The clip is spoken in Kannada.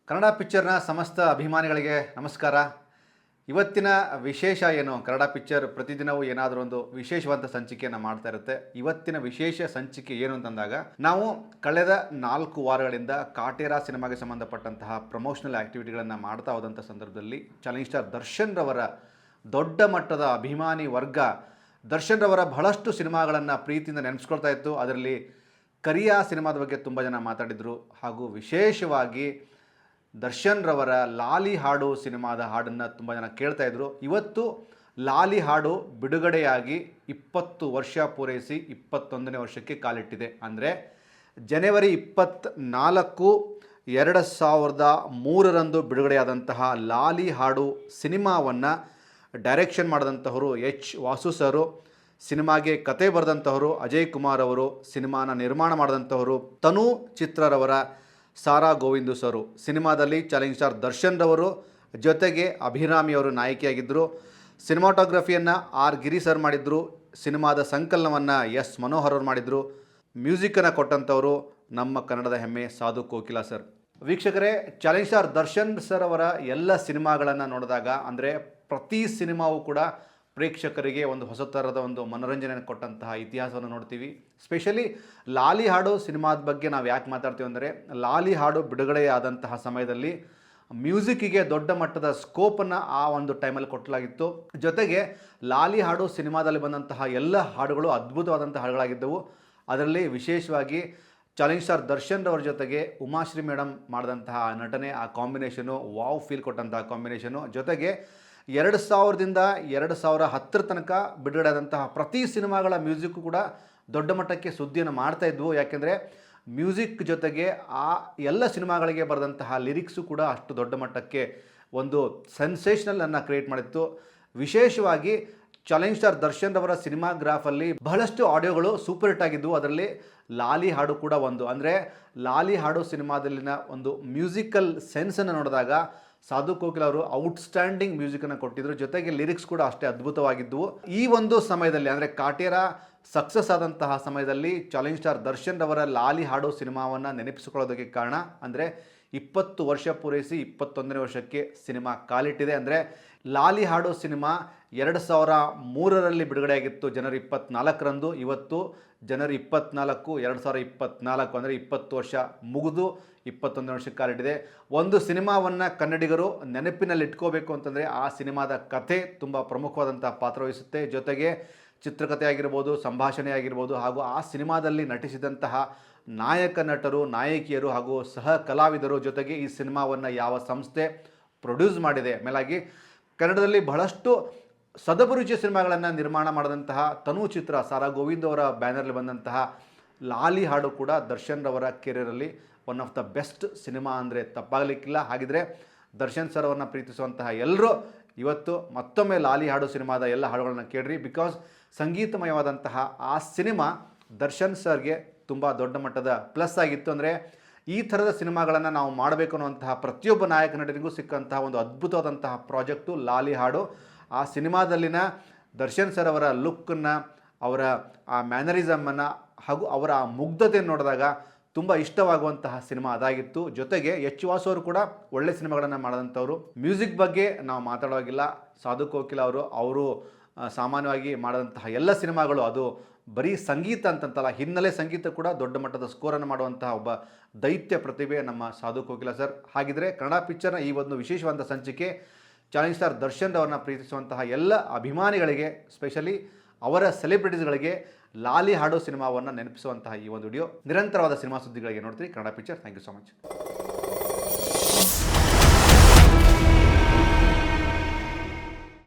ಕನ್ನಡ ಪಿಕ್ಚರ್ನ ಸಮಸ್ತ ಅಭಿಮಾನಿಗಳಿಗೆ ನಮಸ್ಕಾರ. ಇವತ್ತಿನ ವಿಶೇಷ ಏನು, ಕನ್ನಡ ಪಿಕ್ಚರ್ ಪ್ರತಿದಿನವೂ ಏನಾದರೂ ಒಂದು ವಿಶೇಷವಾದ ಸಂಚಿಕೆಯನ್ನು ಮಾಡ್ತಾ ಇರುತ್ತೆ. ಇವತ್ತಿನ ವಿಶೇಷ ಸಂಚಿಕೆ ಏನು ಅಂತಂದಾಗ, ನಾವು ಕಳೆದ 4 ವಾರಗಳಿಂದ ಕಾಟೇರ ಸಿನಿಮಾಗೆ ಸಂಬಂಧಪಟ್ಟಂತಹ ಪ್ರಮೋಷನಲ್ ಆ್ಯಕ್ಟಿವಿಟಿಗಳನ್ನು ಮಾಡ್ತಾ ಹೋದಂಥ ಸಂದರ್ಭದಲ್ಲಿ ಚಾಲೆಂಜ್ ಸ್ಟಾರ್ ದರ್ಶನ್ ರವರ ದೊಡ್ಡ ಮಟ್ಟದ ಅಭಿಮಾನಿ ವರ್ಗ ದರ್ಶನ್ ರವರ ಬಹಳಷ್ಟು ಸಿನಿಮಾಗಳನ್ನು ಪ್ರೀತಿಯಿಂದ ನೆನೆಸ್ಕೊಳ್ತಾ ಇತ್ತು. ಅದರಲ್ಲಿ ಕರಿಯ ಸಿನಿಮಾದ ಬಗ್ಗೆ ತುಂಬ ಜನ ಮಾತಾಡಿದರು. ಹಾಗೂ ವಿಶೇಷವಾಗಿ ದರ್ಶನ್ ರವರ ಲಾಲಿ ಹಾಡು ಸಿನಿಮಾದ ಹಾಡನ್ನು ತುಂಬ ಜನ ಕೇಳ್ತಾ ಇದ್ರು. ಇವತ್ತು ಲಾಲಿ ಹಾಡು ಬಿಡುಗಡೆಯಾಗಿ 20 ವರ್ಷ ಪೂರೈಸಿ 21ನೇ ವರ್ಷಕ್ಕೆ ಕಾಲಿಟ್ಟಿದೆ. ಅಂದರೆ ಜನವರಿ 24, 2003 ಬಿಡುಗಡೆಯಾದಂತಹ ಲಾಲಿ ಹಾಡು ಸಿನಿಮಾವನ್ನು ಡೈರೆಕ್ಷನ್ ಮಾಡಿದಂಥವರು ಎಚ್ ವಾಸು ಸರು, ಸಿನಿಮಾಗೆ ಕತೆ ಬರೆದಂಥವರು ಅಜಯ್ ಕುಮಾರ್ ಅವರು, ಸಿನಿಮಾನ ನಿರ್ಮಾಣ ಮಾಡಿದಂಥವರು ತನು ಚಿತ್ರರವರ ಸಾರಾ ಗೋವಿಂದು ಸರು. ಸಿನಿಮಾದಲ್ಲಿ ಚಾಲೆಂಜ್ ಸ್ಟಾರ್ ದರ್ಶನ್ ರವರು ಜೊತೆಗೆ ಅಭಿರಾಮಿ ಅವರು ನಾಯಕಿಯಾಗಿದ್ದರು. ಸಿನಿಮಾಟೋಗ್ರಫಿಯನ್ನು ಆರ್ ಗಿರಿ ಸರ್ ಮಾಡಿದ್ರು. ಸಿನಿಮಾದ ಸಂಕಲನವನ್ನು ಎಸ್ ಮನೋಹರ್ ಅವರು ಮಾಡಿದರು. ಮ್ಯೂಸಿಕ್ಕನ್ನು ಕೊಟ್ಟಂಥವರು ನಮ್ಮ ಕನ್ನಡದ ಹೆಮ್ಮೆ ಸಾಧು ಕೋಕಿಲಾ ಸರ್. ವೀಕ್ಷಕರೇ, ಚಾಲೆಂಜ್ ಸ್ಟಾರ್ ದರ್ಶನ್ ಸರ್ ಅವರ ಎಲ್ಲ ಸಿನಿಮಾಗಳನ್ನು ನೋಡಿದಾಗ, ಅಂದರೆ ಪ್ರತಿ ಸಿನಿಮಾವೂ ಕೂಡ ಪ್ರೇಕ್ಷಕರಿಗೆ ಒಂದು ಹೊಸ ಥರದ ಒಂದು ಮನೋರಂಜನೆಯನ್ನು ಕೊಟ್ಟಂತಹ ಇತಿಹಾಸವನ್ನು ನೋಡ್ತೀವಿ. ಸ್ಪೆಷಲಿ ಲಾಲಿ ಹಾಡು ಸಿನಿಮಾದ ಬಗ್ಗೆ ನಾವು ಯಾಕೆ ಮಾತಾಡ್ತೀವಿ ಅಂದರೆ, ಲಾಲಿ ಹಾಡು ಬಿಡುಗಡೆಯಾದಂತಹ ಸಮಯದಲ್ಲಿ ಮ್ಯೂಸಿಕ್ಕಿಗೆ ದೊಡ್ಡ ಮಟ್ಟದ ಸ್ಕೋಪನ್ನು ಆ ಒಂದು ಟೈಮಲ್ಲಿ ಕೊಟ್ಟಲಾಗಿತ್ತು. ಜೊತೆಗೆ ಲಾಲಿ ಹಾಡು ಸಿನಿಮಾದಲ್ಲಿ ಬಂದಂತಹ ಎಲ್ಲ ಹಾಡುಗಳು ಅದ್ಭುತವಾದಂಥ ಹಾಡುಗಳಾಗಿದ್ದವು. ಅದರಲ್ಲಿ ವಿಶೇಷವಾಗಿ ಚಾಲೆಂಜ್ ಸ್ಟಾರ್ ದರ್ಶನ್ ರವರ ಜೊತೆಗೆ ಉಮಾಶ್ರೀ ಮೇಡಮ್ ಮಾಡಿದಂತಹ ನಟನೆ, ಆ ಕಾಂಬಿನೇಷನು ವಾವ್ ಫೀಲ್ ಕೊಟ್ಟಂತಹ ಕಾಂಬಿನೇಷನು. ಜೊತೆಗೆ 2000ರಿಂದ 2010 ತನಕ ಬಿಡುಗಡೆಯಾದಂತಹ ಪ್ರತಿ ಸಿನಿಮಾಗಳ ಮ್ಯೂಸಿಕ್ಕು ಕೂಡ ದೊಡ್ಡ ಮಟ್ಟಕ್ಕೆ ಸುದ್ದಿಯನ್ನು ಮಾಡ್ತಾ ಇದ್ವು. ಯಾಕೆಂದರೆ ಮ್ಯೂಸಿಕ್ ಜೊತೆಗೆ ಆ ಎಲ್ಲ ಸಿನಿಮಾಗಳಿಗೆ ಬರೆದಂತಹ ಲಿರಿಕ್ಸು ಕೂಡ ಅಷ್ಟು ದೊಡ್ಡ ಮಟ್ಟಕ್ಕೆ ಒಂದು ಸೆನ್ಸೇಷನಲನ್ನು ಕ್ರಿಯೇಟ್ ಮಾಡಿತ್ತು. ವಿಶೇಷವಾಗಿ ಚಾಲೆಂಜ್ ಸ್ಟಾರ್ ದರ್ಶನ್ ರವರ ಸಿನಿಮಾಗ್ರಾಫಲ್ಲಿ ಬಹಳಷ್ಟು ಆಡಿಯೋಗಳು ಸೂಪರ್ ಹಿಟ್ ಆಗಿದ್ದವು. ಅದರಲ್ಲಿ ಲಾಲಿ ಹಾಡು ಕೂಡ ಒಂದು. ಅಂದರೆ ಲಾಲಿ ಹಾಡು ಸಿನಿಮಾದಲ್ಲಿನ ಒಂದು ಮ್ಯೂಸಿಕಲ್ ಸೆನ್ಸನ್ನು ನೋಡಿದಾಗ ಸಾಧು ಕೋಕಿಲಾ ಅವರು ಔಟ್ಸ್ಟ್ಯಾಂಡಿಂಗ್ ಮ್ಯೂಸಿಕನ್ನು ಕೊಟ್ಟಿದ್ದರು. ಜೊತೆಗೆ ಲಿರಿಕ್ಸ್ ಕೂಡ ಅಷ್ಟೇ ಅದ್ಭುತವಾಗಿದ್ದವು. ಈ ಒಂದು ಸಮಯದಲ್ಲಿ, ಅಂದರೆ ಕಾಟೇರ ಸಕ್ಸಸ್ ಆದಂತಹ ಸಮಯದಲ್ಲಿ ಚಾಲೆಂಜ್ ಸ್ಟಾರ್ ದರ್ಶನ್ ರವರ ಲಾಲಿ ಹಾಡು ಸಿನಿಮಾವನ್ನು ನೆನಪಿಸಿಕೊಳ್ಳೋದಕ್ಕೆ ಕಾರಣ ಅಂದರೆ 20 ವರ್ಷ ಪೂರೈಸಿ 21ನೇ ವರ್ಷಕ್ಕೆ ಸಿನಿಮಾ ಕಾಲಿಟ್ಟಿದೆ. ಅಂದರೆ ಲಾಲಿ ಹಾಡು ಸಿನಿಮಾ 2003ರಲ್ಲಿ ಬಿಡುಗಡೆಯಾಗಿತ್ತು, ಜನವರಿ 24ರಂದು. ಇವತ್ತು ಜನವರಿ 24, 2024, ಅಂದರೆ 20 ವರ್ಷ ಮುಗಿದು 21ನೇ ವರ್ಷಕ್ಕೆ ಕಾಲಿಟ್ಟಿದೆ. ಒಂದು ಸಿನಿಮಾವನ್ನು ಕನ್ನಡಿಗರು ನೆನಪಿನಲ್ಲಿ ಇಟ್ಕೋಬೇಕು ಅಂತಂದರೆ ಆ ಸಿನಿಮಾದ ಕಥೆ ತುಂಬ ಪ್ರಮುಖವಾದಂಥ ಪಾತ್ರ ವಹಿಸುತ್ತೆ. ಜೊತೆಗೆ ಚಿತ್ರಕಥೆ ಆಗಿರ್ಬೋದು, ಸಂಭಾಷಣೆ ಆಗಿರ್ಬೋದು, ಹಾಗೂ ಆ ಸಿನಿಮಾದಲ್ಲಿ ನಟಿಸಿದಂತಹ ನಾಯಕ ನಟರು, ನಾಯಕಿಯರು ಹಾಗೂ ಸಹ ಕಲಾವಿದರು, ಜೊತೆಗೆ ಈ ಸಿನಿಮಾವನ್ನು ಯಾವ ಸಂಸ್ಥೆ ಪ್ರೊಡ್ಯೂಸ್ ಮಾಡಿದೆ, ಮೇಲಾಗಿ ಕನ್ನಡದಲ್ಲಿ ಬಹಳಷ್ಟು ಸದಭಿರುಚಿಯ ಸಿನಿಮಾಗಳನ್ನು ನಿರ್ಮಾಣ ಮಾಡಿದಂತಹ ತನು ಚಿತ್ರ ಸಾರಾ ಗೋವಿಂದ್ ಅವರ ಬ್ಯಾನರ್ಲಿ ಬಂದಂತಹ ಲಾಲಿ ಹಾಡು ಕೂಡ ದರ್ಶನ್ ರವರ ಕೆರಿಯರಲ್ಲಿ one of the best cinema ಅಂದರೆ ತಪ್ಪಾಗಲಿಕ್ಕಿಲ್ಲ. ಹಾಗಿದ್ರೆ ದರ್ಶನ್ ಸರ್ ಅವರನ್ನು ಪ್ರೀತಿಸುವಂತಹ ಎಲ್ಲರೂ ಇವತ್ತು ಮತ್ತೊಮ್ಮೆ ಲಾಲಿ ಹಾಡು ಸಿನಿಮಾದ ಎಲ್ಲ ಹಾಡುಗಳನ್ನು ಕೇಳ್ರಿ. ಬಿಕಾಸ್ ಸಂಗೀತಮಯವಾದಂತಹ ಆ ಸಿನಿಮಾ ದರ್ಶನ್ ಸರ್ಗೆ ತುಂಬ ದೊಡ್ಡ ಮಟ್ಟದ ಪ್ಲಸ್ ಆಗಿತ್ತು. ಅಂದರೆ ಈ ಥರದ ಸಿನಿಮಾಗಳನ್ನು ನಾವು ಮಾಡಬೇಕು ಅನ್ನುವಂತಹ ಪ್ರತಿಯೊಬ್ಬ ನಾಯಕ ನಟರಿಗೂ ಸಿಕ್ಕಂತಹ ಒಂದು ಅದ್ಭುತವಾದಂತಹ ಪ್ರಾಜೆಕ್ಟು ಲಾಲಿ ಹಾಡು. ಆ ಸಿನಿಮಾದಲ್ಲಿನ ದರ್ಶನ್ ಸರ್ ಅವರ ಲುಕ್ಕನ್ನು, ಅವರ ಆ ಮ್ಯಾನರಿಸಮನ್ನು ಹಾಗೂ ಅವರ ಆ ಮುಗ್ಧತೆಯನ್ನು ನೋಡಿದಾಗ ತುಂಬ ಇಷ್ಟವಾಗುವಂತಹ ಸಿನಿಮಾ ಅದಾಗಿತ್ತು. ಜೊತೆಗೆ ಎಚ್ ವಾಸು ಅವರು ಕೂಡ ಒಳ್ಳೆ ಸಿನಿಮಾಗಳನ್ನು ಮಾಡಿದಂಥವ್ರು. ಮ್ಯೂಸಿಕ್ ಬಗ್ಗೆ ನಾವು ಮಾತಾಡೋವಾಗಿಲ್ಲ. ಸಾಧು ಕೋಕಿಲಾ ಅವರು ಸಾಮಾನ್ಯವಾಗಿ ಮಾಡಿದಂತಹ ಎಲ್ಲ ಸಿನಿಮಾಗಳು ಅದು ಬರೀ ಸಂಗೀತ ಅಂತಂತಲ್ಲ, ಹಿನ್ನೆಲೆ ಸಂಗೀತ ಕೂಡ ದೊಡ್ಡ ಮಟ್ಟದ ಸ್ಕೋರನ್ನು ಮಾಡುವಂತಹ ಒಬ್ಬ ದೈತ್ಯ ಪ್ರತಿಭೆ ನಮ್ಮ ಸಾಧು ಕೋಕಿಲಾ ಸರ್. ಹಾಗಿದ್ರೆ ಕನ್ನಡ ಪಿಕ್ಚರ್ನ ಈ ಒಂದು ವಿಶೇಷವಾದ ಸಂಚಿಕೆ ಚಾಲೆಂಜ್ ಸ್ಟಾರ್ ದರ್ಶನ್ ಅವರನ್ನ ಪ್ರೀತಿಸುವಂತಹ ಎಲ್ಲ ಅಭಿಮಾನಿಗಳಿಗೆ, ಸ್ಪೆಷಲಿ ಅವರ ಸೆಲೆಬ್ರಿಟೀಸ್ಗಳಿಗೆ ಲಾಲಿ ಹಾಡು ಸಿನಿಮಾವನ್ನು ನೆನಪಿಸುವಂತಹ ಈ ಒಂದು ವಿಡಿಯೋ. ನಿರಂತರವಾದ ಸಿನಿಮಾ ಸುದ್ದಿಗಳಿಗೆ ನೋಡ್ತೀರಿ Kannada picture. Thank you so much.